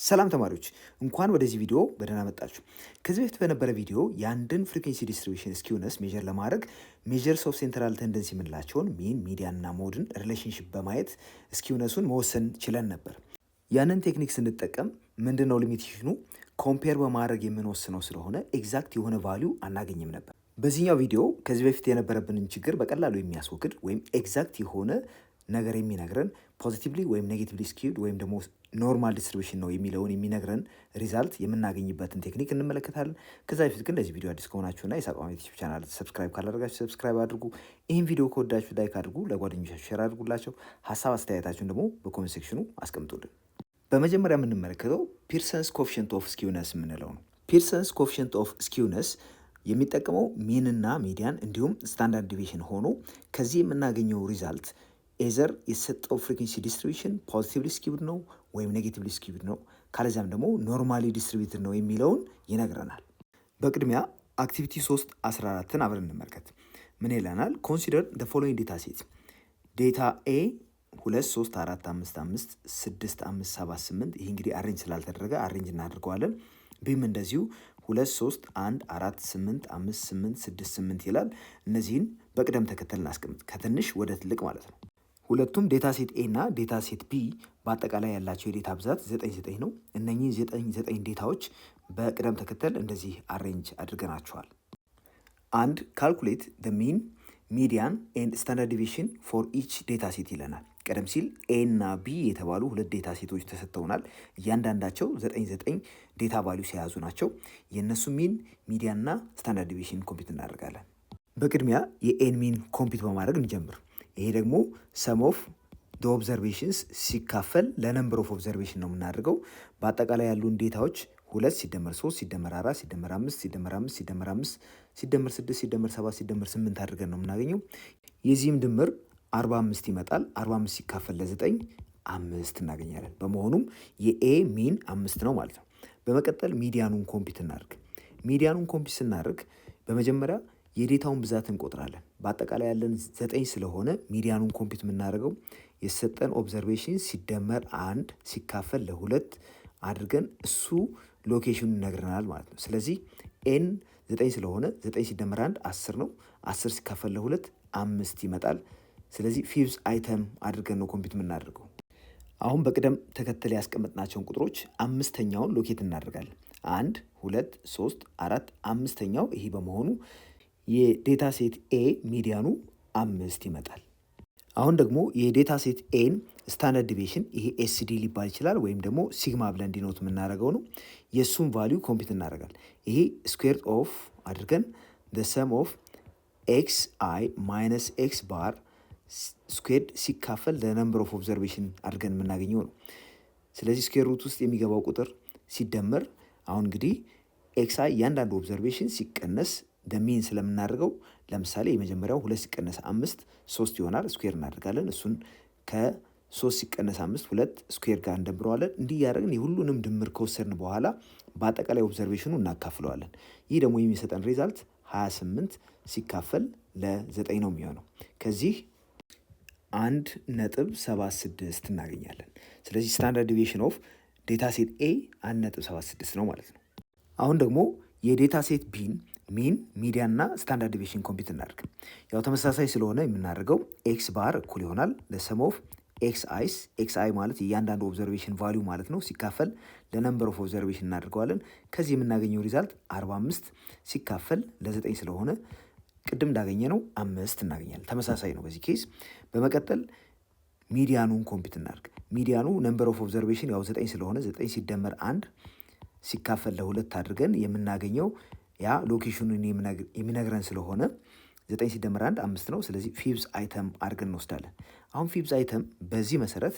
ሰላም ተማሪዎች እንኳን ወደዚህ ቪዲዮ በደህና መጣችሁ። ከዚህ በፊት በነበረ ቪዲዮ የአንድን ፍሪኩዌንሲ ዲስትሪቢዩሽን ስኪውነስ ሜጀር ለማድረግ ሜጀርስ ኦፍ ሴንትራል ቴንደንሲ የምንላቸውን ሚን፣ ሚዲያን እና ሞድን ሪሌሽንሽፕ በማየት ስኪውነሱን መወሰን ችለን ነበር። ያንን ቴክኒክ ስንጠቀም ምንድነው ሊሚቴሽኑ? ኮምፔር በማድረግ የምንወስነው ስለሆነ ኤግዛክት የሆነ ቫሊዩ አናገኝም ነበር። በዚህኛው ቪዲዮ ከዚህ በፊት የነበረብንን ችግር በቀላሉ የሚያስወግድ ወይም ኤግዛክት የሆነ ነገር የሚነግረን ፖዚቲቭሊ ወይም ኔጌቲቭሊ ስኪውድ ወይም ደግሞ ኖርማል ዲስትሪቢዩሽን ነው የሚለውን የሚነግረን ሪዛልት የምናገኝበትን ቴክኒክ እንመለከታለን። ከዛ በፊት ግን ለዚህ ቪዲዮ አዲስ ከሆናችሁና የሳቅ ማሜት ዩቲዩብ ቻናል ሰብስክራይብ ካላደረጋችሁ ሰብስክራይብ አድርጉ። ይህን ቪዲዮ ከወዳችሁ ላይክ አድርጉ፣ ለጓደኞቻችሁ ሼር አድርጉላቸው። ሀሳብ አስተያየታችሁን ደግሞ በኮሜንት ሴክሽኑ አስቀምጡልን። በመጀመሪያ የምንመለከተው ፒርሰንስ ኮኤፊሽንት ኦፍ ስኪውነስ የምንለው ነው። ፒርሰንስ ኮኤፊሽንት ኦፍ ስኪውነስ የሚጠቀመው ሚንና ሚዲያን እንዲሁም ስታንዳርድ ዲቪዬሽን ሆኖ ከዚህ የምናገኘው ሪዛልት ኤዘር የተሰጠው ፍሪኩዌንሲ ዲስትሪቢዩሽን ፖዚቲቭሊ ስኪውድ ነው ወይም ኔጌቲቭሊ ስኪውድ ነው፣ ካለዚያም ደግሞ ኖርማሊ ዲስትሪቢዩትድ ነው የሚለውን ይነግረናል። በቅድሚያ አክቲቪቲ 3:14ን አብረን እንመልከት። ምን ይለናል? ኮንሲደር ዘ ፎሎዊንግ ዴታ ሴት ዴታ ኤ 2 3 4 5 5 6 5 7 8 ይህ እንግዲህ አሬንጅ ስላልተደረገ አሬንጅ እናደርገዋለን። ቢም እንደዚሁ 2 3 1 4 8 5 8 6 8 ይላል። እነዚህን በቅደም ተከተል እናስቀምጥ ከትንሽ ወደ ትልቅ ማለት ነው። ሁለቱም ዴታ ሴት ኤ እና ዴታ ሴት ቢ በአጠቃላይ ያላቸው የዴታ ብዛት 9 ነው። እነኚህ 9 ዴታዎች በቅደም ተከተል እንደዚህ አሬንጅ አድርገናቸዋል። አንድ ካልኩሌት ደ ሚን ሚዲያን ኤንድ ስታንዳርድ ዲቪዬሽን ፎር ኢች ዴታ ሴት ይለናል። ቀደም ሲል ኤ እና ቢ የተባሉ ሁለት ዴታ ሴቶች ተሰጥተውናል። እያንዳንዳቸው 9 ዴታ ቫሊዩ የያዙ ናቸው። የእነሱ ሚን፣ ሚዲያን እና ስታንዳርድ ዲቪዬሽን ኮምፒት እናደርጋለን። በቅድሚያ የኤን ሚን ኮምፒት በማድረግ እንጀምር። ይሄ ደግሞ ሰም ኦፍ ደ ኦብዘርቬሽንስ ሲካፈል ለነምበር ኦፍ ኦብዘርቬሽን ነው የምናደርገው። በአጠቃላይ ያሉን ዴታዎች 2 ሲደመር 3 ሲደመር 4 ሲደመር 5 ሲደመር 5 ሲደመር 5 ሲደመር 6 ሲደመር 7 ሲደመር 8 አድርገን ነው የምናገኘው። የዚህም ድምር 45 ይመጣል። 45 ሲካፈል ለ9 5 እናገኛለን። በመሆኑም የኤ ሚን 5 ነው ማለት ነው። በመቀጠል ሚዲያኑን ኮምፒት እናደርግ። ሚዲያኑን ኮምፒት ስናደርግ በመጀመሪያ የዴታውን ብዛት እንቆጥራለን። በአጠቃላይ ያለን 9 ስለሆነ ሚዲያኑን ኮምፒት የምናደርገው የሰጠን ኦብዘርቬሽን ሲደመር 1 ሲካፈል ለ2 አድርገን እሱ ሎኬሽኑን ይነግረናል ማለት ነው። ስለዚህ ኤን 9 ስለሆነ 9 ሲደመር 1 10 ነው። 10 ሲካፈል ለ2 5 ይመጣል። ስለዚህ ፊፍዝ አይተም አድርገን ነው ኮምፒት የምናደርገው። አሁን በቅደም ተከተል ያስቀመጥናቸውን ቁጥሮች አምስተኛውን ሎኬት እናደርጋለን። 1 2 3 4 አምስተኛው ይሄ በመሆኑ የዴታ ሴት ኤ ሚዲያኑ 5 ይመጣል። አሁን ደግሞ የዴታ ሴት ኤን ስታንዳርድ ዲቪዬሽን ይሄ ኤስዲ ሊባል ይችላል ወይም ደግሞ ሲግማ ብለን ዲኖት የምናደርገው ነው። የእሱን ቫሊዩ ኮምፒት እናደርጋል። ይሄ ስኩዌር ኦፍ አድርገን the sum of ኤክስ አይ ማይነስ ኤክስ ባር ስኩዌርድ ሲካፈል ለነምበር ኦፍ ኦብዘርቬሽን አድርገን የምናገኘው ነው። ስለዚህ ስኩዌር ሩት ውስጥ የሚገባው ቁጥር ሲደመር አሁን እንግዲህ ኤክስ አይ እያንዳንዱ ኦብዘርቬሽን ሲቀነስ ደሚን ስለምናደርገው ለምሳሌ የመጀመሪያው 2 ሲቀነስ 5 3 ይሆናል። ስኩዌር እናደርጋለን። እሱን ከ3 ሲቀነስ 5 2 ስኩዌር ጋር እንደምረዋለን። እንዲህ ያደረግን የሁሉንም ድምር ከወሰድን በኋላ በአጠቃላይ ኦብዘርቬሽኑ እናካፍለዋለን። ይህ ደግሞ የሚሰጠን ሪዛልት 28 ሲካፈል ለ9 ነው የሚሆነው። ከዚህ 1.76 እናገኛለን። ስለዚህ ስታንዳርድ ዲቪዬሽን ኦፍ ዴታ ሴት ኤ 1.76 ነው ማለት ነው። አሁን ደግሞ የዴታ ሴት ቢን ሚን፣ ሚዲያን እና ስታንዳርድ ዲቪዬሽን ኮምፒት እናደርግ። ያው ተመሳሳይ ስለሆነ የምናደርገው ኤክስ ባር እኩል ይሆናል ለሰም ኦፍ ኤክስ አይስ። ኤክስ አይ ማለት የእያንዳንዱ ኦብዘርቬሽን ቫሊዩ ማለት ነው። ሲካፈል ለነምበር ኦፍ ኦብዘርቬሽን እናደርገዋለን። ከዚህ የምናገኘው ሪዛልት 45 ሲካፈል ለ9 ስለሆነ ቅድም እንዳገኘ ነው 5 እናገኛለን። ተመሳሳይ ነው በዚህ ኬስ። በመቀጠል ሚዲያኑን ኮምፒት እናደርግ። ሚዲያኑ ነምበር ኦፍ ኦብዘርቬሽን ያው 9 ስለሆነ 9 ሲደመር 1 ሲካፈል ለ2 አድርገን የምናገኘው ያ ሎኬሽኑን የሚነግረን ስለሆነ 9 ሲደመር 1 5 ነው። ስለዚህ ፊብዝ አይተም አድርገን እንወስዳለን። አሁን ፊብዝ አይተም በዚህ መሰረት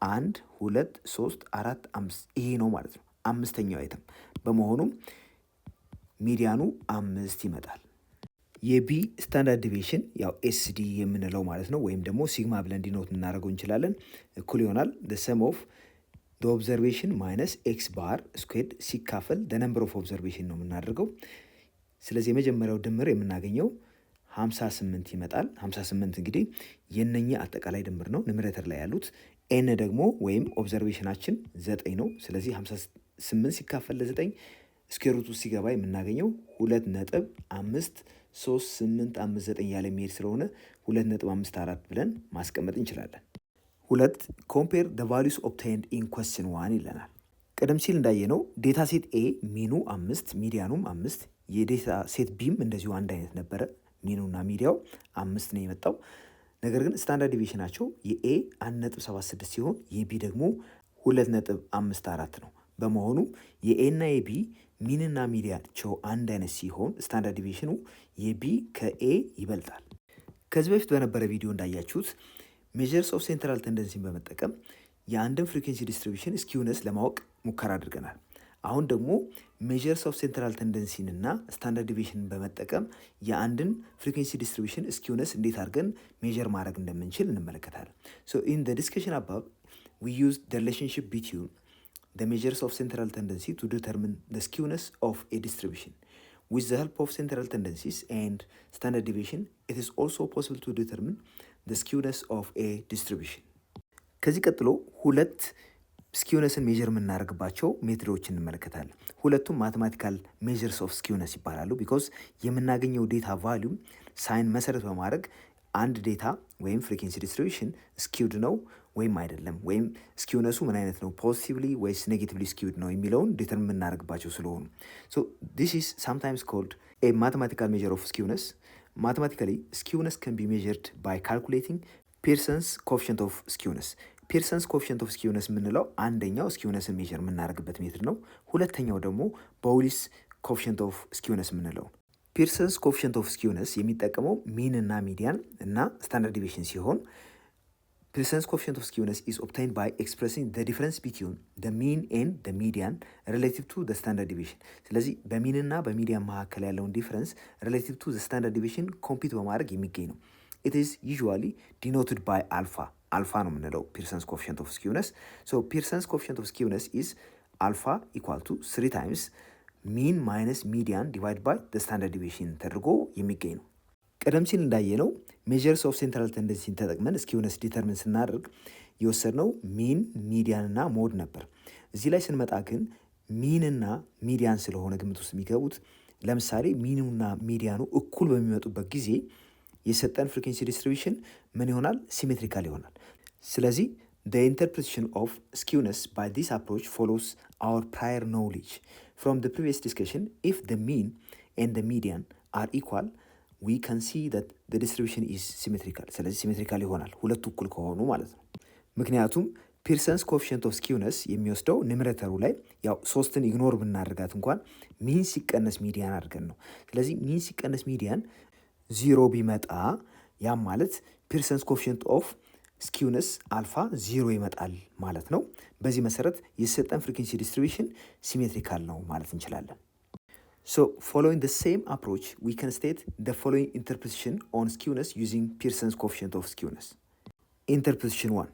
1 2 3 4 5 ይሄ ነው ማለት ነው። አምስተኛው አይተም በመሆኑም ሚዲያኑ 5 ይመጣል። የቢ ስታንዳርድ ዲቪዬሽን ያው ኤስዲ የምንለው ማለት ነው፣ ወይም ደግሞ ሲግማ ብለን ዲኖት እናደርገው እንችላለን። እኩል ይሆናል the sum of the observation minus ኤክስ ባር ስኩዌርድ ሲካፈል the number of observation ነው የምናደርገው። ስለዚህ የመጀመሪያው ድምር የምናገኘው 58 ይመጣል። 58 እንግዲህ የነኚህ አጠቃላይ ድምር ነው ኒውመሬተር ላይ ያሉት። ኤን ደግሞ ወይም ኦብዘርቬሽናችን 9 ነው። ስለዚህ 58 ሲካፈል ለ9 ስኩዌር ሩት ውስጥ ሲገባ የምናገኘው 2.53859 ያለ የሚሄድ ስለሆነ 2.54 ብለን ማስቀመጥ እንችላለን። 2 ኮምፔር the values obtained in question 1 ይለናል። ቀደም ሲል እንዳየነው ዴታ ሴት ኤ ሚኑ 5 ሚዲያኑም 5፣ የዴታ ሴት ቢም እንደዚሁ አንድ አይነት ነበረ። ሚኑና ሚዲያው 5 ነው የመጣው። ነገር ግን ስታንዳርድ ዲቪዬሽናቸው የኤ 1.76 ሲሆን የቢ ደግሞ 2.54 ነው። በመሆኑ የኤ እና የቢ ሚንና ሚዲያቸው አንድ አይነት ሲሆን ስታንዳርድ ዲቪዬሽኑ የቢ ከኤ ይበልጣል። ከዚህ በፊት በነበረ ቪዲዮ እንዳያችሁት ሜዠርስ ኦፍ ሴንትራል ቴንደንሲን በመጠቀም የአንድን ፍሪኩዌንሲ ዲስትሪቢዩሽን ስኪውነስ ለማወቅ ሙከራ አድርገናል። አሁን ደግሞ ሜዠርስ ኦፍ ሴንትራል ቴንደንሲን እና ስታንዳርድ ዲቪዬሽንን በመጠቀም የአንድን ፍሪኩዌንሲ ዲስትሪቢዩሽን ስኪውነስ እንዴት አድርገን ሜዠር ማድረግ እንደምንችል እንመለከታለን። ሶ ኢን ዘ ዲስከሽን አባቭ ዊ ዩዝ ዘ ሪሌሽንሺፕ ቢትዊን the measures of central tendency to determine the skewness of a distribution. With the help of central tendencies and standard deviation, it is also possible to determine the skewness of a distribution. ከዚህ ቀጥሎ ሁለት ስኪውነስን ሜዥር የምናደርግባቸው ሜትዶች እንመለከታለን። ሁለቱም ማቴማቲካል ሜዥርስ ኦፍ ስኪውነስ ይባላሉ። ቢኮዝ የምናገኘው ዴታ ቫሊዩም ሳይን መሰረት በማድረግ አንድ ዴታ ወይም ፍሪኩዌንሲ ዲስትሪቢዩሽን ስኪውድ ነው ወይም አይደለም፣ ወይም ስኪውነሱ ምን አይነት ነው፣ ፖዚቲቭሊ ወይስ ኔጌቲቭሊ ስኪውድ ነው የሚለውን ዲተርሚን የምናደርግባቸው ስለሆኑ ሶ ዲስ ኢዝ ሳምታይምስ ኮልድ ኤ ማቴማቲካል ሜዥር ኦፍ ስኪውነስ። ማቴማቲካሊ ስኪውነስ ካን ቢ ሜዥርድ ባይ ካልኩሌቲንግ ፒርሰንስ ኮኤፊሽንት ኦፍ ስኪውነስ። ፒርሰንስ ኮኤፊሽንት ኦፍ ስኪውነስ የምንለው አንደኛው ስኪውነስን ሜዥር የምናደርግበት ሜትድ ነው። ሁለተኛው ደግሞ በዊልስ ኮኤፊሽንት ኦፍ ስኪውነስ የምንለው። ፒርሰንስ ኮኤፊሽንት ኦፍ ስኪውነስ የሚጠቀመው ሚን እና ሚዲያን እና ስታንዳርድ ዲቪዬሽን ሲሆን Pearson's coefficient of skewness is obtained by expressing the difference between the mean and the median relative to the standard deviation. ስለዚህ በሚንና በሚዲያን መካከል ያለውን ዲፍረንስ relative to the standard deviation ኮምፒት በማድረግ የሚገኝ ነው። It is usually denoted by alpha. አልፋ ነው የምንለው Pearson's coefficient of skewness. So Pearson's coefficient of skewness is alpha equal to 3 times mean minus median divided by the standard deviation ተደርጎ የሚገኝ ነው። ቀደም ሲል እንዳየነው ሜዠርስ ኦፍ ሴንትራል ቴንደንሲን ተጠቅመን ስኪውነስ ዲተርሚን ስናደርግ የወሰድነው ሚን ሚዲያን እና ሞድ ነበር። እዚህ ላይ ስንመጣ ግን ሚንና ሚዲያን ስለሆነ ግምት ውስጥ የሚገቡት፣ ለምሳሌ ሚኑና ሚዲያኑ እኩል በሚመጡበት ጊዜ የሰጠን ፍሪኩዌንሲ ዲስትሪቢዩሽን ምን ይሆናል? ሲሜትሪካል ይሆናል። ስለዚህ the interpretation of skewness by this approach follows our prior knowledge from the previous discussion. If the mean and the median are equal, we can see that the distribution is symmetrical. ስለዚህ ሲሜትሪካል ይሆናል ሁለቱ እኩል ከሆኑ ማለት ነው። ምክንያቱም ፒርሰንስ ኮኤፊሽንት ኦፍ ስኪውነስ የሚወስደው ኒውመሬተሩ ላይ ያው 3ን ኢግኖር ብናደርጋት እንኳን ሚን ሲቀነስ ሚዲያን አድርገን ነው። ስለዚህ ሚን ሲቀነስ ሚዲያን 0 ቢመጣ ያም ማለት ፒርሰንስ ኮኤፊሽንት ኦፍ ስኪውነስ አልፋ 0 ይመጣል ማለት ነው። በዚህ መሰረት የሰጠን ፍሪኩዌንሲ ዲስትሪቢዩሽን ሲሜትሪካል ነው ማለት እንችላለን። So following the same approach, we can state the following interpretation on skewness using Pearson's coefficient of skewness. Interpretation 1.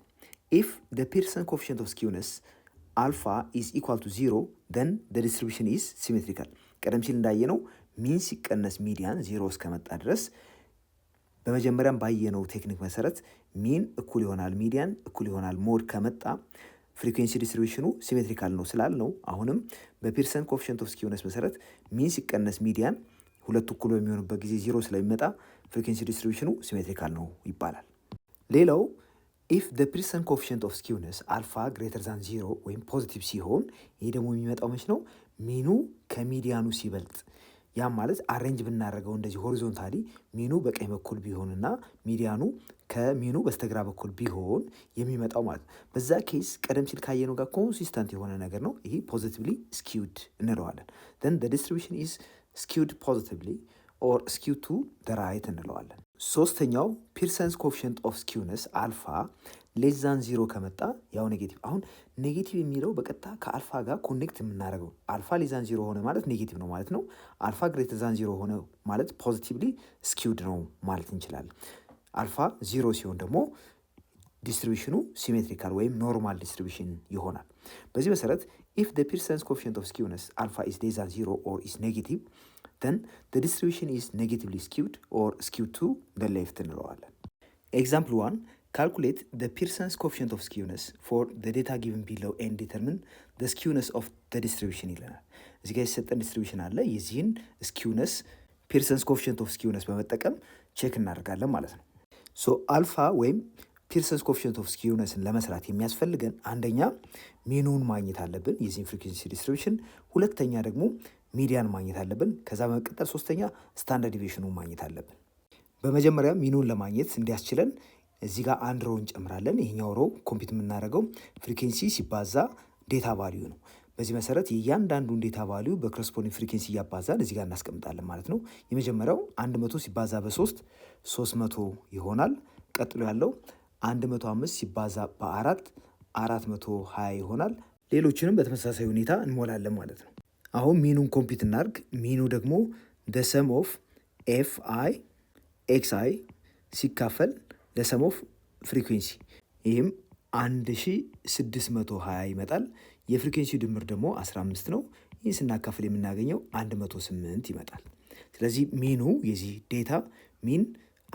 If the Pearson coefficient of skewness alpha is equal to 0, then the distribution is symmetrical. ቀደም ሲል እንዳየነው ሚን ሲቀነስ ሚዲያን 0 እስከመጣ ድረስ በመጀመሪያም ባየነው ቴክኒክ መሰረት ሚን እኩል ይሆናል ሚዲያን እኩል ይሆናል ሞድ ከመጣ ፍሪኩዌንሲ ዲስትሪቢዩሽኑ ሲሜትሪካል ነው ስላልነው አሁንም በፒርሰን ኮኤፊሽንት ኦፍ ስኪውነስ መሰረት ሚን ሲቀነስ ሚዲያን ሁለቱ እኩል በሚሆኑበት ጊዜ 0 ስለሚመጣ ፍሪኩዌንሲ ዲስትሪቢዩሽኑ ሲሜትሪካል ነው ይባላል። ሌላው ኢፍ ዘ ፒርሰን ኮኤፊሽንት ኦፍ ስኪውነስ አልፋ ግሬተር ዛን 0 ወይም ፖዚቲቭ ሲሆን ይሄ ደግሞ የሚመጣው መች ነው? ሚኑ ከሚዲያኑ ሲበልጥ። ያም ማለት አሬንጅ ብናደርገው እንደዚህ ሆሪዞንታሊ ሚኑ በቀኝ በኩል ቢሆንና ሚዲያኑ ከሚኑ በስተግራ በኩል ቢሆን የሚመጣው ማለት ነው። በዛ ኬስ ቀደም ሲል ካየነው ጋር ኮንሲስተንት የሆነ ነገር ነው። ይሄ ፖዚቲቭሊ ስኪውድ እንለዋለን። then the distribution is skewed positively or skewed to the right እንለዋለን። ሶስተኛው ፒርሰንስ ኮኤፊሽንት ኦፍ ስኪውነስ አልፋ ሌስ ዛን 0 ከመጣ ያው ኔጌቲቭ። አሁን ኔጌቲቭ የሚለው በቀጥታ ከአልፋ ጋር ኮኔክት የምናደርገው አልፋ ሌስ ዛን 0 ሆነ ማለት ኔጌቲቭ ነው ማለት ነው። አልፋ ግሬተር ዛን 0 ሆነ ማለት ፖዚቲቭሊ ስኪውድ ነው ማለት እንችላለን። አልፋ 0 ሲሆን ደግሞ ዲስትሪቢዩሽኑ ሲሜትሪካል ወይም ኖርማል ዲስትሪቢዩሽን ይሆናል። በዚህ መሰረት ኢፍ the Pearson's coefficient of skewness alpha is less than 0 or is negative, then the distribution is negatively skewed or skewed to the left እንለዋለን። ኤግዛምፕል 1 calculate the Pearson's coefficient of skewness for the data given below and determine the skewness of the distribution ይለናል። እዚህ ጋር የተሰጠን ዲስትሪቢዩሽን አለ። የዚህን ስኪውነስ ፒርሰንስ ኮፊሽንት ኦፍ ስኪውነስ በመጠቀም ቼክ እናደርጋለን ማለት ነው። ሶ አልፋ ወይም ፒርሰንስ ኮፊሽንት ኦፍ ስኪውነስን ለመስራት የሚያስፈልገን አንደኛ ሚኑን ማግኘት አለብን፣ የዚህን ፍሪኩዌንሲ ዲስትሪቢዩሽን። ሁለተኛ ደግሞ ሚዲያን ማግኘት አለብን። ከዛ በመቀጠል ሶስተኛ ስታንዳርድ ዲቪዬሽኑን ማግኘት አለብን። በመጀመሪያ ሚኑን ለማግኘት እንዲያስችለን እዚህ ጋር አንድ ሮው እንጨምራለን። ይሄኛው ሮው ኮምፒት የምናደርገው ፍሪኩዌንሲ ሲባዛ ዴታ ቫሊዩ ነው። በዚህ መሰረት የእያንዳንዱን ዴታ ቫሊዩ በኮረስፖንዲንግ ፍሪኩዌንሲ እያባዛን እዚህ ጋር እናስቀምጣለን ማለት ነው። የመጀመሪያው 100 ሲባዛ በ3 300 ይሆናል። ቀጥሎ ያለው 105 ሲባዛ በ4 420 ይሆናል። ሌሎችንም በተመሳሳይ ሁኔታ እንሞላለን ማለት ነው። አሁን ሚኑን ኮምፒት እናርግ። ሚኑ ደግሞ the sum of fi xi ሲካፈል ለሰም ኦፍ ፍሪኩዌንሲ ይህም 1620 ይመጣል። የፍሪኩዌንሲ ድምር ደግሞ 15 ነው። ይህ ስናካፍል የምናገኘው 108 ይመጣል። ስለዚህ ሚኑ የዚህ ዴታ ሚን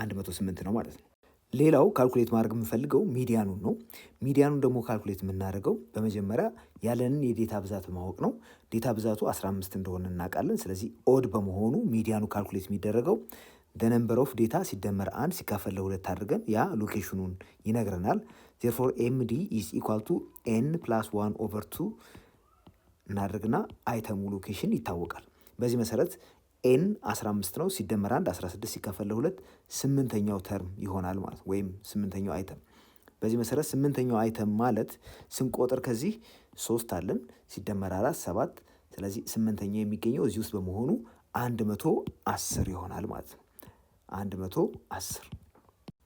108 ነው ማለት ነው። ሌላው ካልኩሌት ማድረግ የምንፈልገው ሚዲያኑን ነው። ሚዲያኑን ደግሞ ካልኩሌት የምናደርገው በመጀመሪያ ያለንን የዴታ ብዛት ማወቅ ነው። ዴታ ብዛቱ 15 እንደሆነ እናውቃለን። ስለዚህ ኦድ በመሆኑ ሚዲያኑ ካልኩሌት የሚደረገው ነምበር ኦፍ ዴታ ሲደመር 1 ሲካፈል ለ2 አድርገን ያ ሎኬሽኑን ይነግረናል። ዜርፎር ኤምዲ ኢዝ ኢኳል ቱ ኤን ፕላስ 1 ኦቨር 2 እናደርግና አይተሙ ሎኬሽን ይታወቃል። በዚህ መሰረት ኤን 15 ነው፣ ሲደመር 1 16 ሲካፈል ለ2 8ኛው ተርም ይሆናል ማለት ወይም 8ኛው አይተም። በዚህ መሰረት 8ኛው አይተም ማለት ስንቆጥር ከዚህ 3 አለን፣ ሲደመር 4 7። ስለዚህ 8ኛው የሚገኘው እዚህ ውስጥ በመሆኑ 110 ይሆናል ማለት ነው። 110።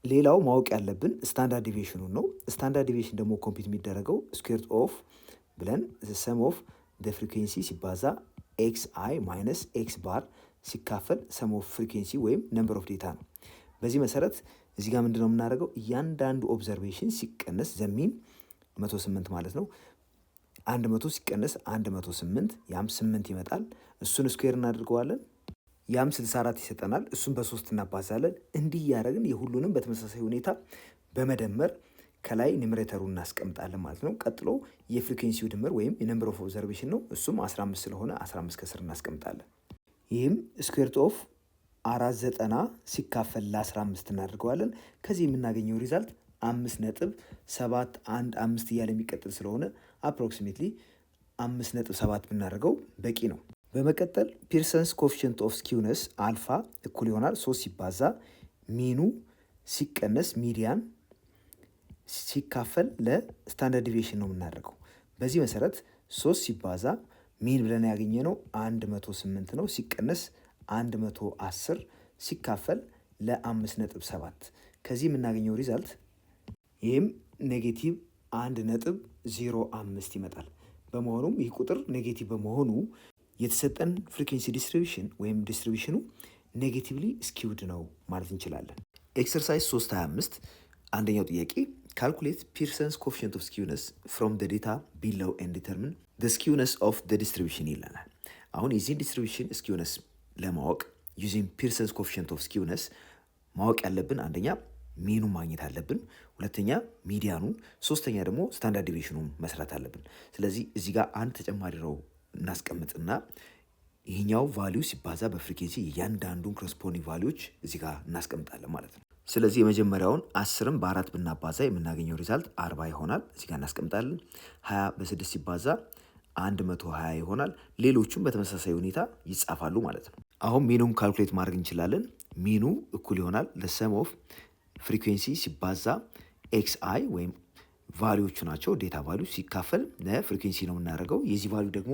ሌላው ማወቅ ያለብን ስታንዳርድ ዲቪዬሽኑን ነው። ስታንዳርድ ዲቪዬሽን ደግሞ ኮምፒት የሚደረገው ስኩዌር ኦፍ ብለን ሰም ኦፍ ደ ፍሪኩዌንሲ ሲባዛ ኤክስ አይ ማይነስ ኤክስ ባር ሲካፈል ሰም ኦፍ ፍሪኩዌንሲ ወይም ነምበር ኦፍ ዴታ ነው። በዚህ መሰረት እዚህ ጋር ምንድነው የምናደርገው? እያንዳንዱ ኦብዘርቬሽን ሲቀነስ ዘሚን 108 ማለት ነው። 100 ሲቀነስ 108 ያም 8 ይመጣል። እሱን ስኩዌር እናደርገዋለን፣ ያም 64 ይሰጠናል። እሱን በ3 እናባዛለን። እንዲህ እያደረግን የሁሉንም በተመሳሳይ ሁኔታ በመደመር ከላይ ኒምሬተሩን እናስቀምጣለን ማለት ነው። ቀጥሎ የፍሪኩዌንሲው ድምር ወይም የነምበር ኦፍ ኦብዘርቬሽን ነው። እሱም 15 ስለሆነ 15 ከስር እናስቀምጣለን። ይህም ስኩዌር ኦፍ 490 ሲካፈል ለ15 እናደርገዋለን። ከዚህ የምናገኘው ሪዛልት 5.715 እያለ የሚቀጥል ስለሆነ አፕሮክሲሜትሊ 5.7 ብናደርገው በቂ ነው። በመቀጠል ፒርሰንስ ኮፊሽንት ኦፍ ስኪውነስ አልፋ እኩል ይሆናል 3 ሲባዛ ሚኑ ሲቀነስ ሚዲያን ሲካፈል ለስታንዳርድ ዲቪዬሽን ነው የምናደርገው። በዚህ መሰረት 3 ሲባዛ ሚን ብለን ያገኘነው 108 ነው፣ ሲቀነስ 110 ሲካፈል ለ5.7 ከዚህ የምናገኘው ሪዛልት ይህም ኔጌቲቭ 1.05 ይመጣል። በመሆኑም ይህ ቁጥር ኔጌቲቭ በመሆኑ የተሰጠን ፍሪኩዌንሲ ዲስትሪቢዩሽን ወይም ዲስትሪቢዩሽኑ ኔጌቲቭሊ ስኪውድ ነው ማለት እንችላለን። ኤክሰርሳይዝ 325 አንደኛው ጥያቄ ካልኩሌት ፒርሰንስ ኮፊሽንት ኦፍ ስኪውነስ ፍሮም ደ ዴታ ቢሎው ኤንድ ዲተርሚን ደ ስኪውነስ ኦፍ ደ ዲስትሪቢዩሽን ይለናል። አሁን የዚህን ዲስትሪቢዩሽን ስኪውነስ ለማወቅ ዩዚንግ ፒርሰንስ ኮፊሽንት ኦፍ ስኪውነስ ማወቅ ያለብን አንደኛ ሚኑ ማግኘት አለብን፣ ሁለተኛ ሚዲያኑን፣ ሶስተኛ ደግሞ ስታንዳርድ ዲቪዬሽኑን መስራት አለብን። ስለዚህ እዚህ ጋር አንድ ተጨማሪ ነው እናስቀምጥና ይሄኛው ቫሊዩ ሲባዛ በፍሪኩዌንሲ እያንዳንዱን ኮረስፖንዲንግ ቫሊዩዎች እዚህ ጋር እናስቀምጣለን ማለት ነው። ስለዚህ የመጀመሪያውን 10ን በ4 ብናባዛ የምናገኘው ሪዛልት 40 ይሆናል። እዚህ ጋር እናስቀምጣለን። 20 በ6 ሲባዛ 120 ይሆናል። ሌሎቹም በተመሳሳይ ሁኔታ ይጻፋሉ ማለት ነው። አሁን ሚኑን ካልኩሌት ማድረግ እንችላለን። ሚኑ እኩል ይሆናል ለሰም ኦፍ ፍሪኩዌንሲ ሲባዛ ኤክስ አይ ወይም ቫሊዎቹ ናቸው ዴታ ቫሊዩ ሲካፈል ለፍሪኩዌንሲ ነው የምናደርገው። የዚህ ቫሊዩ ደግሞ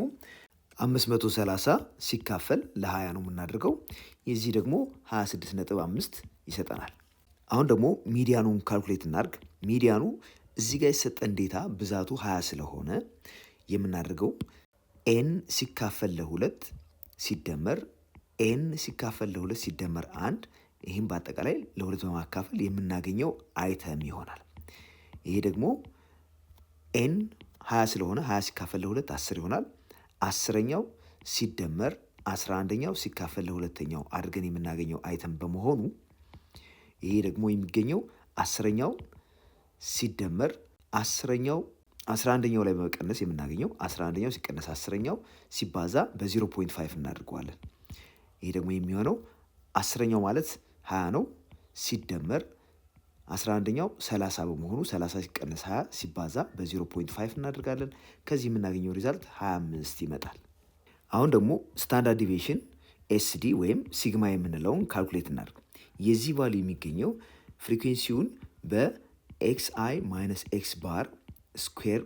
530 ሲካፈል ለ20 ነው የምናደርገው። የዚህ ደግሞ 26.5 ይሰጠናል። አሁን ደግሞ ሚዲያኑን ካልኩሌት እናድርግ። ሚዲያኑ እዚህ ጋር የሰጠን ዴታ ብዛቱ 20 ስለሆነ የምናደርገው ኤን ሲካፈል ለ2 ሲደመር ኤን ሲካፈል ለ2 ሲደመር 1 ይህም በአጠቃላይ ለ2 በማካፈል የምናገኘው አይተም ይሆናል። ይሄ ደግሞ ኤን 20 ስለሆነ 20 ሲካፈል ለ2 10 ይሆናል። 10ኛው ሲደመር 11ኛው ሲካፈል ለሁለተኛው አድርገን የምናገኘው አይተም በመሆኑ ይሄ ደግሞ የሚገኘው 10ኛው ሲደመር 11ኛው ላይ በመቀነስ የምናገኘው 11ኛው ሲቀነስ 10ኛው ሲባዛ በ0.5 እናድርገዋለን። ይሄ ደግሞ የሚሆነው 10ኛው ማለት 20 ነው ሲደመር 11ኛው 30 በመሆኑ 30 ሲቀነስ 20 ሲባዛ በ0.5 እናደርጋለን። ከዚህ የምናገኘው ሪዛልት 25 ይመጣል። አሁን ደግሞ ስታንዳርድ ዲቪዬሽን ኤስዲ ወይም ሲግማ የምንለውን ካልኩሌት እናድርግ። የዚህ ቫልዩ የሚገኘው ፍሪኩዌንሲውን በኤክስ አይ ማይነስ ኤክስ ባር ስኩዌር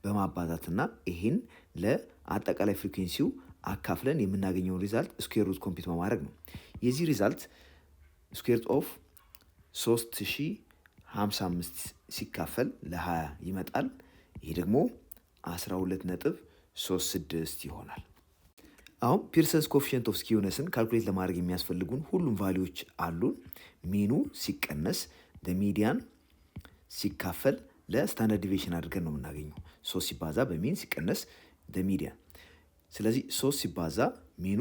በማባዛትና ይህን ለአጠቃላይ ፍሪኩዌንሲው አካፍለን የምናገኘውን ሪዛልት ስኩዌር ሩት ኮምፒት በማድረግ ነው። የዚህ ሪዛልት ስኩዌር ሩት ኦፍ 3055 ሲካፈል ለ20 ይመጣል። ይሄ ደግሞ 12.36 ይሆናል። አሁን ፒርሰንስ ኮኤፊሽንት ኦፍ ስኪውነስን ካልኩሌት ለማድረግ የሚያስፈልጉን ሁሉም ቫልዩዎች አሉን። ሚኑ ሲቀነስ በሚዲያን ሲካፈል ለስታንዳርድ ዲቪዬሽን አድርገን ነው የምናገኘው። 3 ሲባዛ በሚን ሲቀነስ በሚዲያን። ስለዚህ 3 ሲባዛ ሚኑ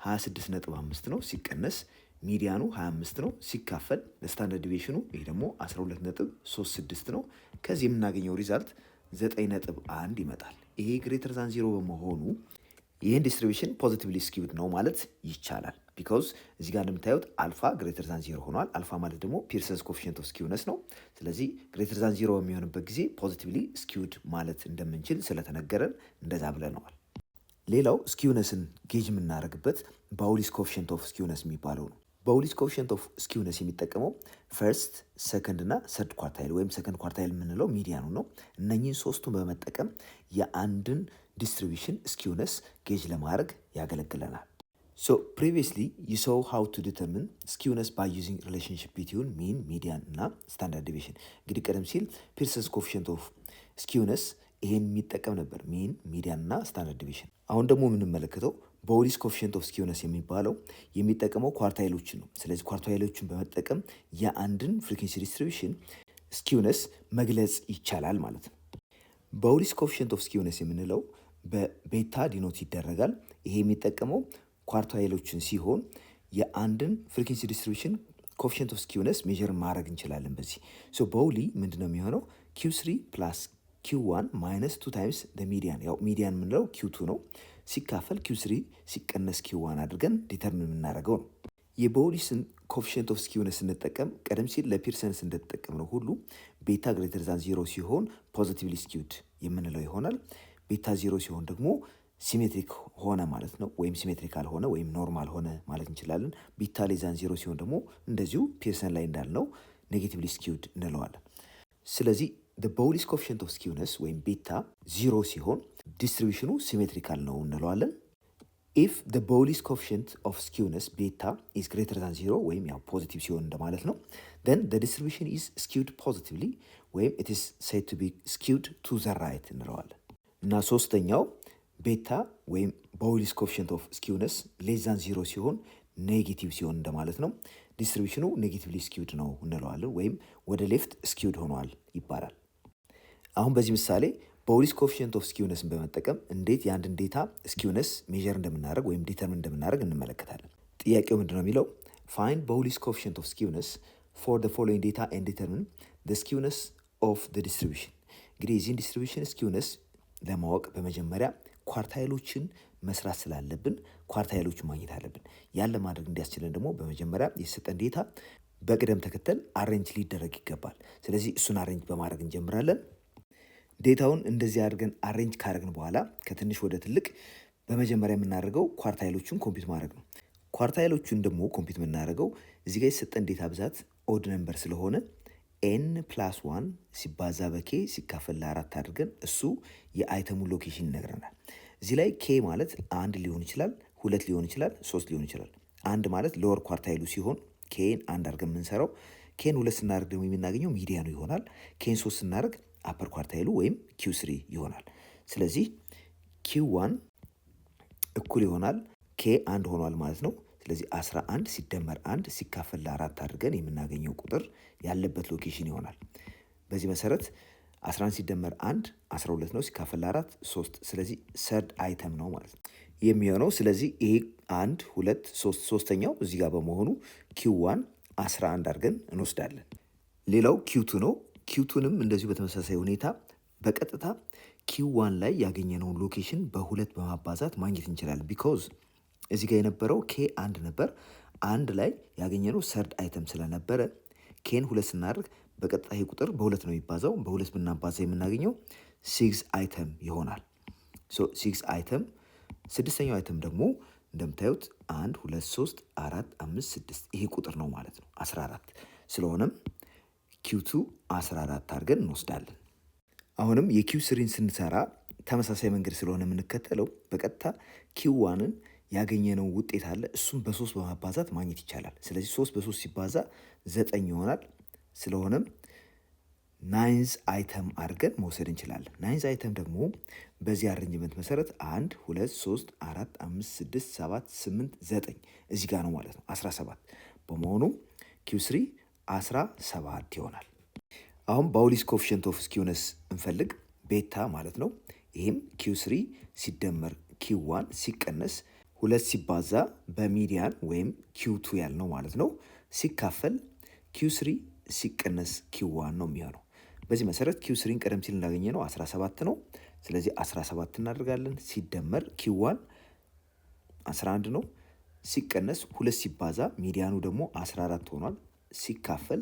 26.5 ነው ሲቀነስ ሚዲያኑ 25 ነው ሲካፈል ለስታንዳርድ ዲቪዬሽኑ ይሄ ደግሞ 12.36 ነው። ከዚህ የምናገኘው ሪዛልት 9.1 ይመጣል። ይሄ ግሬተር ዛን 0 በመሆኑ ይህን ዲስትሪቢዩሽን ፖዚቲቭሊ ስኪውድ ነው ማለት ይቻላል። ቢካውዝ እዚህ ጋር እንደምታዩት አልፋ ግሬተር ዛን 0 ሆኗል። አልፋ ማለት ደግሞ ፒርሰንስ ኮኤፊሽንት ኦፍ ስኪውነስ ነው። ስለዚህ ግሬተር ዛን 0 በሚሆንበት ጊዜ ፖዚቲቭሊ ስኪውድ ማለት እንደምንችል ስለተነገረን እንደዛ ብለነዋል። ሌላው ስኪውነስን ጌጅ የምናደርግበት ባውሊስ ኮኤፊሽንት ኦፍ ስኪውነስ የሚባለው ነው። ባውሊስ ኮኤፊሽንት ኦፍ ስኪውነስ የሚጠቀመው ፈርስት፣ ሰከንድ እና ሰርድ ኳርታይል ወይም ሰከንድ ኳርታይል የምንለው ሚዲያኑ ነው። እነኚህን ሶስቱን በመጠቀም የአንድን ዲስትሪቢዩሽን ስኪውነስ ጌጅ ለማድረግ ያገለግለናል። ሶ ፕሪቪየስሊ ዩ ሶው ሃው ቱ ዲተርሚን ስኪውነስ ባይ ዩዚንግ ሪሌሽንሺፕ ቢትዊን ሚን፣ ሚዲያን እና ስታንዳርድ ዲቪዬሽን። እንግዲህ ቀደም ሲል ፒርሰንስ ኮኤፊሽንት ኦፍ ስኪውነስ ይሄን የሚጠቀም ነበር፣ ሚን፣ ሚዲያን እና ስታንዳርድ ዲቪዬሽን። አሁን ደግሞ የምንመለከተው ባውሊስ ኮኤፊሽንት ኦፍ ስኪውነስ የሚባለው የሚጠቀመው ኳርታይሎችን ነው። ስለዚህ ኳርታይሎችን በመጠቀም የአንድን ፍሪኩዌንሲ ዲስትሪቢዩሽን ስኪውነስ መግለጽ ይቻላል ማለት ነው። ባውሊስ ኮኤፊሽንት ኦፍ ስኪውነስ የምንለው በቤታ ዲኖት ይደረጋል። ይሄ የሚጠቀመው ኳርታይሎችን ሲሆን የአንድን ፍሪኩዌንሲ ዲስትሪቢዩሽን ኮኤፊሽንት ኦፍ ስኪውነስ ሜዥር ማድረግ እንችላለን በዚህ። ሶ ባውሊ ምንድነው የሚሆነው? Q3 ፕላስ Q1 ማይነስ 2 ታይምስ ሚዲያን፣ ያው ሚዲያን የምንለው Q2 ነው ሲካፈል Q3 ሲቀነስ Q1 አድርገን ዲተርሚን የምናደርገው ነው። የባውሊስን ኮኤፊሽንት ኦፍ ስኪውነስ ስንጠቀም ቀደም ሲል ለፒርሰንስ እንደተጠቀምነው ሁሉ ቤታ ግሬተር ዛን 0 ሲሆን ፖዚቲቭሊ ስኪውድ የምንለው ይሆናል። ቤታ 0 ሲሆን ደግሞ ሲሜትሪክ ሆነ ማለት ነው፣ ወይም ሲሜትሪካል ሆነ ወይም ኖርማል ሆነ ማለት እንችላለን። ቤታ ሌዛን 0 ሲሆን ደግሞ እንደዚሁ ፒርሰን ላይ እንዳልነው ኔጌቲቭሊ ስኪውድ እንለዋለን። ስለዚህ ባውሊስ ኮኤፊሽንት ኦፍ ስኪውነስ ወይም ቤታ 0 ሲሆን ዲስትሪቢዩሽኑ ሲሜትሪካል ነው እንለዋለን። ኢፍ ባውሊስ ኮኤፊሽንት ኦፍ ስኪውነስ ቤታ ኢዝ ግሬተር ዛን 0 ወይም ያው ፖዚቲቭ ሲሆን እንደማለት ነው፣ then the distribution is skewed positively ወይም it is said to be skewed to the right እንለዋለን። እና ሶስተኛው ቤታ ወይም ባውሊስ ኮኤፊሽንት ኦፍ ስኪውነስ ሌስ ዛን 0 ሲሆን ኔጌቲቭ ሲሆን እንደማለት ነው፣ ዲስትሪቢዩሽኑ ኔጌቲቭሊ ስኪውድ ነው እንለዋለን፣ ወይም ወደ ሌፍት ስኪውድ ሆኗል ይባላል። አሁን በዚህ ምሳሌ ባውሊስ ኮኤፊሽንት ኦፍ ስኪውነስን በመጠቀም እንዴት የአንድን ዴታ ስኪውነስ ሜዥር እንደምናደርግ ወይም ዲተርሚን እንደምናደርግ እንመለከታለን። ጥያቄው ምንድነው የሚለው? ፋይንድ ባውሊስ ኮኤፊሽንት ኦፍ ስኪውነስ ፎር ዘ ፎሎዊንግ ዴታ ኤንድ ዲተርሚን ዘ ስኪውነስ ኦፍ ዘ ዲስትሪቢዩሽን። እንግዲህ የዚህን ዲስትሪቢዩሽን ስኪውነስ ለማወቅ በመጀመሪያ ኳርታይሎችን መስራት ስላለብን ኳርታይሎችን ማግኘት አለብን። ያን ለማድረግ እንዲያስችለን ደግሞ በመጀመሪያ የሰጠን ዴታ በቅደም ተከተል አሬንጅ ሊደረግ ይገባል። ስለዚህ እሱን አሬንጅ በማድረግ እንጀምራለን። ዴታውን እንደዚህ አድርገን አሬንጅ ካደረግን በኋላ ከትንሽ ወደ ትልቅ በመጀመሪያ የምናደርገው ኳርታይሎቹን ኮምፒት ማድረግ ነው። ኳርታይሎቹን ደግሞ ኮምፒት የምናደርገው እዚህ ጋር የሰጠን ዴታ ብዛት ኦድ ነምበር ስለሆነ ኤን ፕላስ 1 ሲባዛ በኬ ሲካፈል ለ4 አድርገን እሱ የአይተሙን ሎኬሽን ይነግረናል። እዚህ ላይ ኬ ማለት 1 ሊሆን ይችላል፣ 2 ሊሆን ይችላል፣ 3 ሊሆን ይችላል። 1 ማለት ሎወር ኳርታይሉ ሲሆን ኬን 1 አድርገን የምንሰራው፣ ኬን 2 ስናደርግ ደግሞ የምናገኘው ሚዲያኑ ይሆናል። ኬን 3 ስናደርግ አፐር ኳርታይሉ ወይም Q3 ይሆናል። ስለዚህ Q1 እኩል ይሆናል ኬ 1 ሆኗል ማለት ነው። ስለዚህ 11 ሲደመር 1 ሲካፈል ለ4 አድርገን የምናገኘው ቁጥር ያለበት ሎኬሽን ይሆናል። በዚህ መሰረት 11 ሲደመር 1 12 ነው፣ ሲካፈል ለ4 3። ስለዚህ ሰርድ አይተም ነው ማለት ነው። የሚሆነው። ስለዚህ ይሄ 1 2 3 ሶስተኛው እዚህ ጋር በመሆኑ ኪው1 11 አድርገን እንወስዳለን። ሌላው ኪው2 ነው። ኪው2ንም እንደዚሁ በተመሳሳይ ሁኔታ በቀጥታ ኪው1 ላይ ያገኘነውን ሎኬሽን በሁለት በማባዛት ማግኘት እንችላለን። ቢኮዝ እዚህ ጋር የነበረው ኬ 1 ነበር። አንድ ላይ ያገኘነው ሰርድ አይተም ስለነበረ ኬን 2 ስናደርግ በቀጥታ ይሄ ቁጥር በሁለት ነው የሚባዛው። በሁለት ብናባዛ የምናገኘው 6 አይተም ይሆናል። ሶ 6 አይተም፣ ስድስተኛው አይተም ደግሞ እንደምታዩት 1 2 3 4 5 6 ይሄ ቁጥር ነው ማለት ነው 14። ስለሆነም ኪው2 14 አድርገን እንወስዳለን። አሁንም የኪው3ን ስንሰራ ተመሳሳይ መንገድ ስለሆነ የምንከተለው በቀጥታ ኪው1ን ያገኘነው ውጤት አለ። እሱም በ3 በማባዛት ማግኘት ይቻላል። ስለዚህ 3 በ3 ሲባዛ 9 ይሆናል። ስለሆነም ናይንዝ አይተም አድርገን መውሰድ እንችላለን። ናይንዝ አይተም ደግሞ በዚህ አሬንጅመንት መሰረት 1 2 3 4 5 6 7 8 9 እዚህ ጋር ነው ማለት ነው 17 በመሆኑ ኪው3 17 ይሆናል። አሁን ባውሊስ ኮኤፊሽንት ኦፍ ስኪውነስ እንፈልግ ቤታ ማለት ነው። ይህም ኪው3 ሲደመር ኪው1 ሲቀነስ 2 ሲባዛ በሚዲያን ወይም ኪው2 ያልነው ማለት ነው ሲካፈል ኪው3 ሲቀነስ ኪው1 ነው የሚሆነው። በዚህ መሰረት ኪው3ን ቀደም ሲል እንዳገኘ ነው 17 ነው። ስለዚህ 17 እናደርጋለን ሲደመር ኪው1 11 ነው ሲቀነስ 2 ሲባዛ ሚዲያኑ ደግሞ 14 ሆኗል ሲካፈል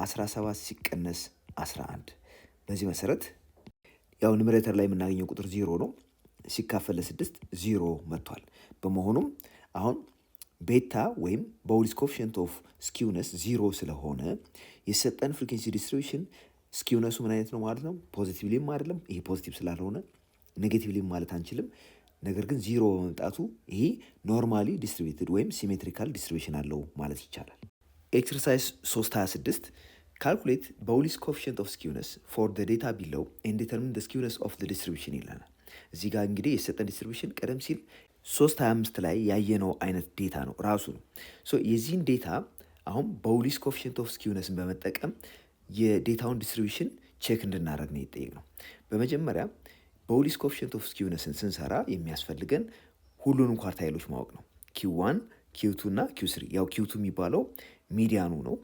17 ሲቀነስ 11። በዚህ መሰረት ያው ኑሜሬተር ላይ የምናገኘው ቁጥር 0 ነው ሲካፈል ለ6 0 መጥቷል። በመሆኑም አሁን ቤታ ወይም ባውሊስ ኮኤፊሽንት ኦፍ ስኪውነስ 0 ስለሆነ የሰጠን ፍሪኩዌንሲ ዲስትሪቢዩሽን ስኪውነሱ ምን አይነት ነው ማለት ነው? ፖዚቲቭሊም አይደለም። ይሄ ፖዚቲቭ ስላልሆነ ኔጌቲቭሊም ማለት አንችልም። ነገር ግን 0 በመምጣቱ ይሄ ኖርማሊ ዲስትሪቢዩትድ ወይም ሲሜትሪካል ዲስትሪቢዩሽን አለው ማለት ይቻላል። ኤክሰርሳይዝ 326 ካልኩሌት ባውሊስ ኮኤፊሽንት ኦፍ ስኪውነስ ፎር ዘ ዴታ ቢለው ኤንድ ዲተርሚን ዘ ስኪውነስ ኦፍ ዘ ዲስትሪቢዩሽን ይለናል። እዚህ ጋር እንግዲህ የሰጠን ዲስትሪቢዩሽን ቀደም ሲል 325 ላይ ያየነው አይነት ዴታ ነው ራሱ ነው። ሶ የዚህን ዴታ አሁን ባውሊስ ኮኤፊሽንት ኦፍ ስኪውነስን በመጠቀም የዴታውን ዲስትሪቢዩሽን ቼክ እንድናደርግ ነው የጠየቅነው። በመጀመሪያ ባውሊስ ኮኤፊሽንት ኦፍ ስኪውነስን ስንሰራ የሚያስፈልገን ሁሉንም ኳርታይሎች ማወቅ ነው። ኪው1 ኪው2 እና ኪው3። ያው ኪው2 የሚባለው ሚዲያኑ ነው።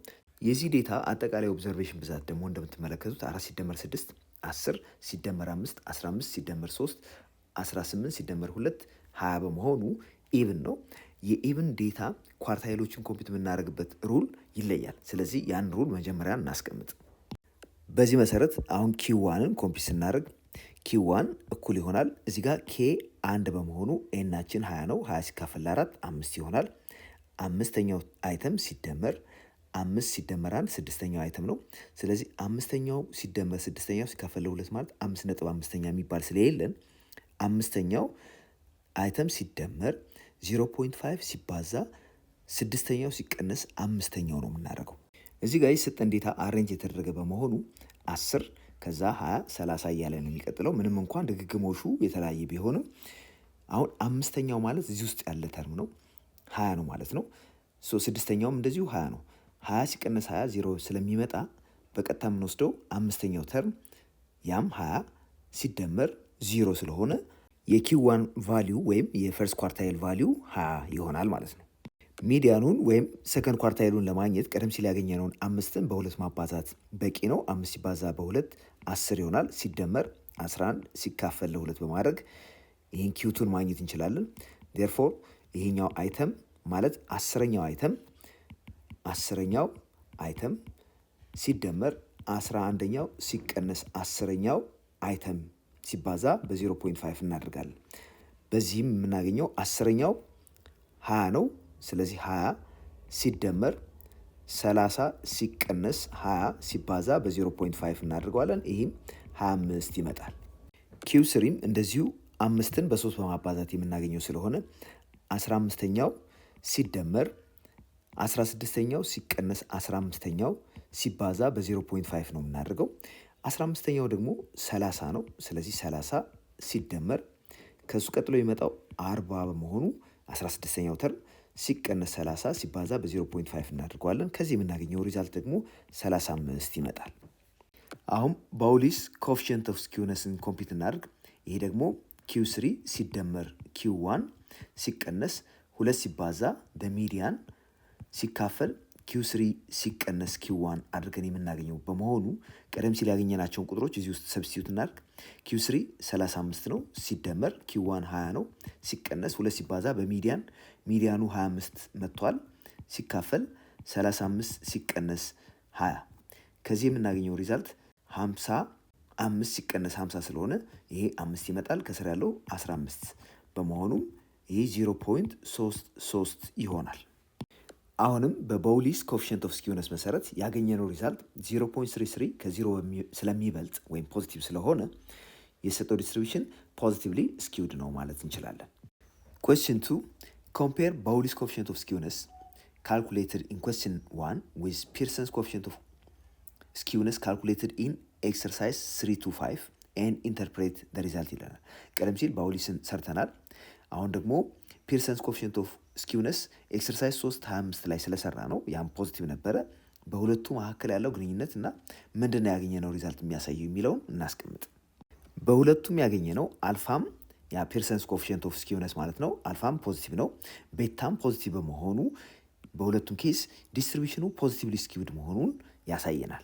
የዚህ ዴታ አጠቃላይ ኦብዘርቬሽን ብዛት ደግሞ እንደምትመለከቱት 4 ሲደመር 6 10 ሲደመር 5 15 ሲደመር 3 18 ሲደመር 2 20 በመሆኑ ኢቭን ነው። የኢቭን ዴታ ኳርታይሎችን ኮምፒውት የምናደርግበት ሩል ይለያል። ስለዚህ ያን ሩል መጀመሪያ እናስቀምጥ። በዚህ መሰረት አሁን ኪው1ን ኮምፒውት ስናደርግ ኪው1 እኩል ይሆናል እዚህ ጋር ኬ 1 በመሆኑ ኤናችን 20 ነው። 20 ሲካፈል 4 5 ይሆናል። አምስተኛው አይተም ሲደመር 5 ሲደመር 1 ስድስተኛው አይተም ነው። ስለዚህ አምስተኛው ሲደመር ስድስተኛው ሲካፈል 2 ማለት 5.5ኛ የሚባል ስለሌለን አምስተኛው አይተም ሲደመር 0.5 ሲባዛ ስድስተኛው ሲቀነስ አምስተኛው ነው የምናደርገው። እዚህ ጋር የሰጠን ዴታ አሬንጅ የተደረገ በመሆኑ 10 ከዛ 20 30 እያለ ነው የሚቀጥለው። ምንም እንኳን ድግግሞሹ የተለያየ ቢሆንም አሁን አምስተኛው ማለት እዚህ ውስጥ ያለ ተርም ነው 20 ነው ማለት ነው። ስድስተኛውም እንደዚሁ 20 ነው። 20 ሲቀነስ 20 0 ስለሚመጣ በቀጥታ የምንወስደው አምስተኛው ተርም ያም 20 ሲደመር 0 ስለሆነ የኪው1 ቫሊዩ ወይም የፈርስት ኳርታይል ቫሊዩ 20 ይሆናል ማለት ነው። ሚዲያኑን ወይም ሰከንድ ኳርታይሉን ለማግኘት ቀደም ሲል ያገኘነውን 5ን በ2 ማባዛት በቂ ነው። 5 ሲባዛ በ2 10 ይሆናል። ሲደመር 11 ሲካፈል ለ2 በማድረግ ይህን ኪው2ን ማግኘት እንችላለን። ዴርፎር ይሄኛው አይተም ማለት 10ኛው አይተም ሲደመር 11ኛው ሲቀነስ 10ኛው አይተም ሲባዛ በ0.5 እናደርጋለን። በዚህም የምናገኘው 10ኛው 20 ነው። ስለዚህ 20 ሲደመር 30 ሲቀነስ 20 ሲባዛ በ0.5 እናደርገዋለን። ይህም 25 ይመጣል። ኪው3ም እንደዚሁ 5ን በ3 በማባዛት የምናገኘው ስለሆነ 15ኛው ሲደመር 16ኛው ሲቀነስ 15ኛው ሲባዛ በ0.5 ነው የምናደርገው። 15ኛው ደግሞ 30 ነው። ስለዚህ 30 ሲደመር ከሱ ቀጥሎ የሚመጣው 40 በመሆኑ 16ኛው ተርም ሲቀነስ 30 ሲባዛ በ0.5 እናደርገዋለን። ከዚህ የምናገኘው ሪዛልት ደግሞ 35 ይመጣል። አሁን ባውሊስ ኮኤፊሽንት ኦፍ ስኪውነስን ኮምፒውት እናደርግ። ይሄ ደግሞ ኪው3 ሲደመር ኪው1 ሲቀነስ 2 ሲባዛ በሚዲያን ሲካፈል ኪው3 ሲቀነስ ኪው1 አድርገን የምናገኘው በመሆኑ ቀደም ሲል ያገኘናቸውን ቁጥሮች እዚህ ውስጥ ሰብስቲዩት እናድርግ። ኪው3 35 ነው ሲደመር ኪው1 20 ነው ሲቀነስ 2 ሲባዛ በሚዲያኑ 25 መጥቷል ሲካፈል 35 ሲቀነስ 20 ከዚህ የምናገኘው ሪዛልት 55 ሲቀነስ 50 ስለሆነ ይሄ 5 ይመጣል። ከስር ያለው 15 በመሆኑም ይሄ 0.33 ይሆናል። አሁንም በቦውሊስ ኮኤፊሽንት ኦፍ ስኪውነስ መሰረት ያገኘነው ሪዛልት 0.33 ከ0 ስለሚበልጥ ወይም ፖዚቲቭ ስለሆነ የሰጠው ዲስትሪቢዩሽን ፖዚቲቭሊ ስኪውድ ነው ማለት እንችላለን። ኩዌስችን 2 ኮምፔር ቦውሊስ ኮኤፊሽንት ኦፍ ስኪውነስ calculated in question 1 with Pearson's coefficient of skewness calculated in exercise 3-5 and interpret the result ይለናል። ቀደም ሲል ቦውሊስን ሰርተናል። አሁን ደግሞ ፒርሰንስ ኮኤፊሽንት ኦፍ ስኪውነስ ኤክሰርሳይዝ 3-25 ላይ ስለሰራ ነው። ያም ፖዚቲቭ ነበረ። በሁለቱ መካከል ያለው ግንኙነት እና ምንድነው ያገኘነው ሪዛልት የሚያሳየው የሚለውን እናስቀምጥ። በሁለቱም ያገኘነው አልፋም ያ ፒርሰንስ ኮኤፊሽንት ኦፍ ስኪውነስ ማለት ነው አልፋም ፖዚቲቭ ነው፣ ቤታም ፖዚቲቭ በመሆኑ በሁለቱም ኬስ ዲስትሪቢዩሽኑ ፖዚቲቭሊ ስኪውድ መሆኑን ያሳየናል።